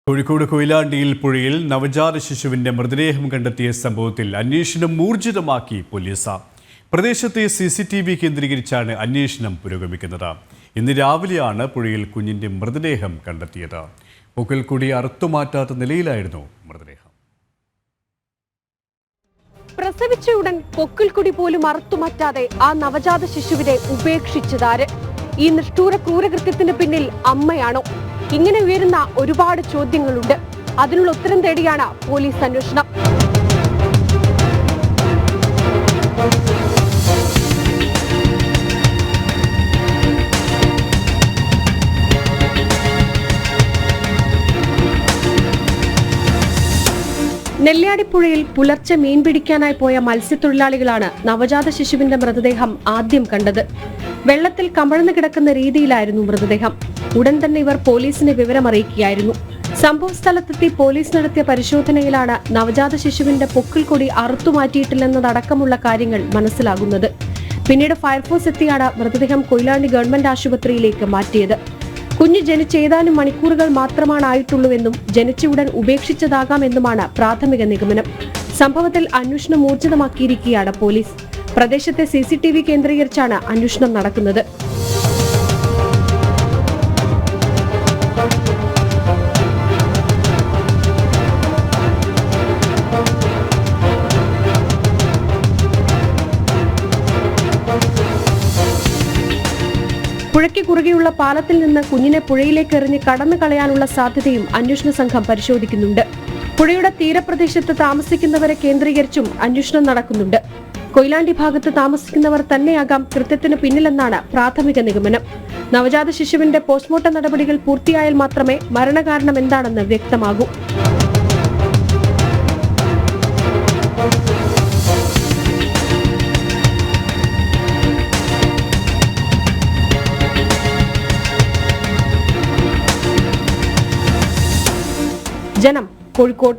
കോഴിക്കോട് കൊയിലാണ്ടിയിൽ പുഴയിൽ നവജാത ശിശുവിന്റെ മൃതദേഹം കണ്ടെത്തിയ സംഭവത്തിൽ അന്വേഷണം ഊർജിതമാക്കി പോലീസ്. പ്രദേശത്തെ CCTV കേന്ദ്രീകരിച്ചാണ് അന്വേഷണം പുരോഗമിക്കുന്നത്. ഇന്ന് രാവിലെയാണ് പുഴയിൽ കുഞ്ഞിന്റെ മൃതദേഹം കണ്ടെത്തിയത്. പൊക്കിൽ കൂടി അറുത്തുമാറ്റാത്ത നിലയിലായിരുന്നു മൃതദേഹം. പ്രസവിച്ച ഉടൻ പൊക്കിൽ കുടി പോലും അറുത്തുമാറ്റാതെ ആ നവജാത ശിശുവിനെ ഉപേക്ഷിച്ചതാര്? ഈ നിഷ്ഠൂര ക്രൂരകൃത്യത്തിന് പിന്നിൽ അമ്മയാണോ? ഇങ്ങനെ ഉയരുന്ന ഒരുപാട് ചോദ്യങ്ങളുണ്ട്. അതിനുള്ള ഉത്തരം തേടിയാണ് പോലീസ് അന്വേഷണം. നെല്ലിയാടിപ്പുഴയിൽ പുലർച്ചെ മീൻ പിടിക്കാനായി പോയ മത്സ്യത്തൊഴിലാളികളാണ് നവജാത ശിശുവിന്റെ മൃതദേഹം ആദ്യം കണ്ടത്. വെള്ളത്തിൽ കമഴ്ന്നു കിടക്കുന്ന രീതിയിലായിരുന്നു മൃതദേഹം. ഉടൻ തന്നെ ഇവർ പോലീസിനെ വിവരമറിയിക്കുകയായിരുന്നു. സംഭവ സ്ഥലത്തെത്തി പോലീസ് നടത്തിയ പരിശോധനയിലാണ് നവജാത ശിശുവിന്റെ പൊക്കിൽ കൊടി അറുത്തുമാറ്റിയിട്ടില്ലെന്നതടക്കമുള്ള കാര്യങ്ങൾ മനസ്സിലാകുന്നത്. പിന്നീട് ഫയർഫോഴ്സ് എത്തിയാണ് മൃതദേഹം കൊയിലാണ്ടി ഗവൺമെന്റ് ആശുപത്രിയിലേക്ക് മാറ്റിയത്. കുഞ്ഞ് ജനിച്ച് ഏതാനും മണിക്കൂറുകൾ മാത്രമാണ് ആയിട്ടുള്ളൂവെന്നും ജനിച്ചുടൻ ഉപേക്ഷിച്ചതാകാമെന്നുമാണ് പ്രാഥമിക നിഗമനം. സംഭവത്തിൽ അന്വേഷണം ഊർജിതമാക്കിയിരിക്കുകയാണ് പോലീസ്. പ്രദേശത്തെ CCTV കേന്ദ്രീകരിച്ചാണ് അന്വേഷണം നടക്കുന്നത്. പുഴയ്ക്ക് കുറുകെയുള്ള പാലത്തിൽ നിന്ന് കുഞ്ഞിനെ പുഴയിലേക്ക് എറിഞ്ഞ് കടന്നു കളയാനുള്ള സാധ്യതയും അന്വേഷണ സംഘം പരിശോധിക്കുന്നുണ്ട്. പുഴയുടെ തീരപ്രദേശത്ത് താമസിക്കുന്നവരെ കേന്ദ്രീകരിച്ചും അന്വേഷണം നടക്കുന്നുണ്ട്. കൊയിലാണ്ടി ഭാഗത്ത് താമസിക്കുന്നവർ തന്നെയാകാം കൃത്യത്തിന് പിന്നിലെന്നാണ് പ്രാഥമിക നിഗമനം. നവജാത ശിശുവിന്റെ പോസ്റ്റ്മോർട്ടം നടപടികൾ പൂർത്തിയായാൽ മാത്രമേ മരണകാരണം എന്താണെന്ന് വ്യക്തമാകൂ. ജനം, കോഴിക്കോട്.